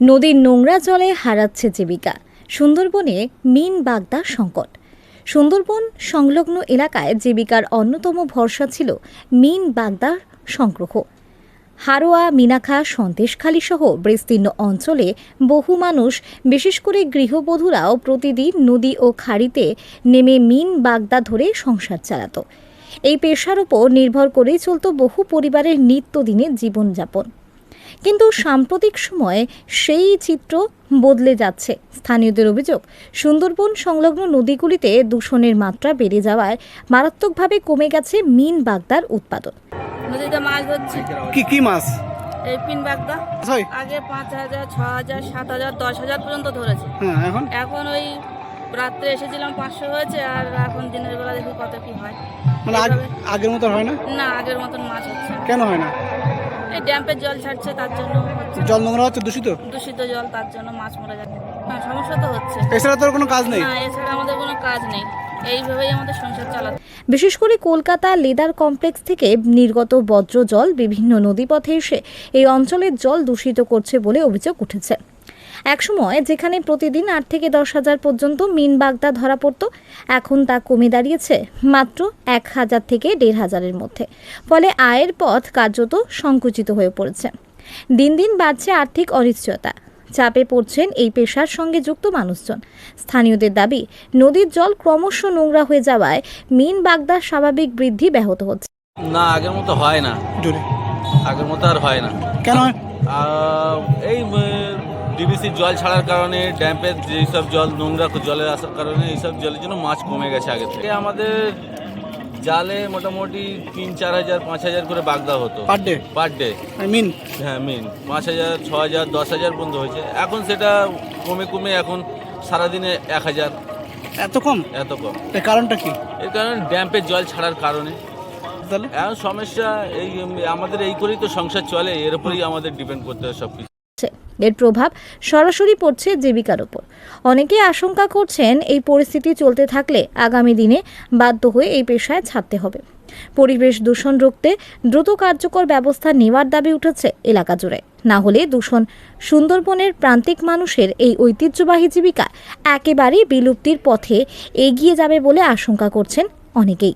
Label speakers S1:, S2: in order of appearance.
S1: নদীর নোংরা জলে হারাচ্ছে জীবিকা। সুন্দরবনে মিন বাগদা সংকট। সুন্দরবন সংলগ্ন এলাকায় জীবিকার অন্যতম ভরসা ছিল মিন বাগদার সংগ্রহ। হারোয়া, মিনাখা, সন্দেশখালী সহ বিস্তীর্ণ অঞ্চলে বহু মানুষ, বিশেষ করে গৃহবধূরাও প্রতিদিন নদী ও খাড়িতে নেমে মিন বাগদা ধরে সংসার চালাত। এই পেশার উপর নির্ভর করেই চলত বহু পরিবারের নিত্যদিনের জীবনযাপন। কিন্তু সাম্প্রতিক সময়ে সেই চিত্র বদলে যাচ্ছে। স্থানীয়দের অভিযোগ, সুন্দরবন সংলগ্ন নদীগুলিতে দূষণের মাত্রা বেড়ে যাওয়ায় মারাত্মকভাবে কমে গেছে মিন বাগদার উৎপাদন।
S2: নদীতে মাছ ধরছি।
S3: কি মাছ?
S2: এই পিন বাগদা আগে 5,000, 6,000, 7,000, 10,000 পর্যন্ত ধরেছে। এখন ওই রাত্রে এসেছিলাম 500 হয়েছে, আর এখন দিনের বেলা দেখি কত কি হয়।
S3: মানে আগের মতো হয় না?
S2: না, আগের মতন মাছ হচ্ছে না।
S3: কেন হয় না?
S2: এই ড্যাম্পের জল ছাড়ছে, তার জন্য হচ্ছে।
S3: জল নোংরা হচ্ছে, দূষিত
S2: জল, তার জন্য মাছ মরে যাচ্ছে। হ্যাঁ, সমস্যা তো হচ্ছে।
S3: এছাড়া তোর কোনো কাজ নেই?
S2: না, এছাড়া আমাদের কোনো কাজ নেই। এইভাবেই আমাদের সংসার চালাতে।
S1: বিশেষ করে কলকাতা লেদার কমপ্লেক্স থেকে নির্গত বজ্র জল বিভিন্ন নদীপথে এসে এই অঞ্চলের জল দূষিত করছে বলে অভিযোগ উঠেছে। একসময় যেখানে প্রতিদিন 8 থেকে 10,000 পর্যন্ত মিন বাগদা ধরা পড়ত, এখন তা কমে দাঁড়িয়েছে মাত্র 1,000 থেকে 1,500-এর মধ্যে। ফলে আয়ের পথ কার্যত সংকুচিত হয়ে পড়েছে। দিন দিন বাড়ছে আর্থিক অনিশ্চয়তা, চাপে পড়ছেন এই পেশার সঙ্গে যুক্ত মানুষজন। স্থানীয়দের দাবি, নদীর জল ক্রমশ নোংরা হয়ে যাওয়ায় মিন বাগদার স্বাভাবিক বৃদ্ধি ব্যাহত হচ্ছে।
S4: না, আগের মতো হয় না, আগের মতো আর হয় না।
S3: কেন?
S4: এই ডিবিসির জল ছাড়ার কারণে, ড্যাম্পের যেসব জল নোংরা জলের আসার কারণে এইসব জলের জন্য মাছ কমে গেছে আগে থেকে। আমাদের জালে মোটামুটি 3-4 হাজার 5 হাজার করে বাগদা হতো পার ডে।
S3: মিন?
S4: হ্যাঁ, মিন 5,000, 6,000, 10,000 পর্যন্ত হয়েছে। এখন সেটা কমে এখন সারাদিনে 1,000।
S3: এত কম?
S4: এত কম।
S3: এর কারণটা কি?
S4: এর কারণে ড্যাম্পের জল ছাড়ার কারণে।
S3: তাহলে
S4: এখন সমস্যা এই আমাদের এই করেই তো সংসার চলে, এর উপরেই আমাদের ডিপেন্ড করতে হয় সবকিছু।
S1: এর প্রভাব সরাসরি পড়ছে জীবিকার উপর। অনেকে আশঙ্কা করছেন, এই পরিস্থিতি চলতে থাকলে আগামী দিনে বাধ্য হয়ে এই পেশায় ছাড়তে হবে। পরিবেশ দূষণ রুখতে দ্রুত কার্যকর ব্যবস্থা নেওয়ার দাবি উঠেছে এলাকা জুড়ে। না হলে সুন্দরবনের প্রান্তিক মানুষের এই ঐতিহ্যবাহী জীবিকা একেবারেই বিলুপ্তির পথে এগিয়ে যাবে বলে আশঙ্কা করছেন অনেকেই।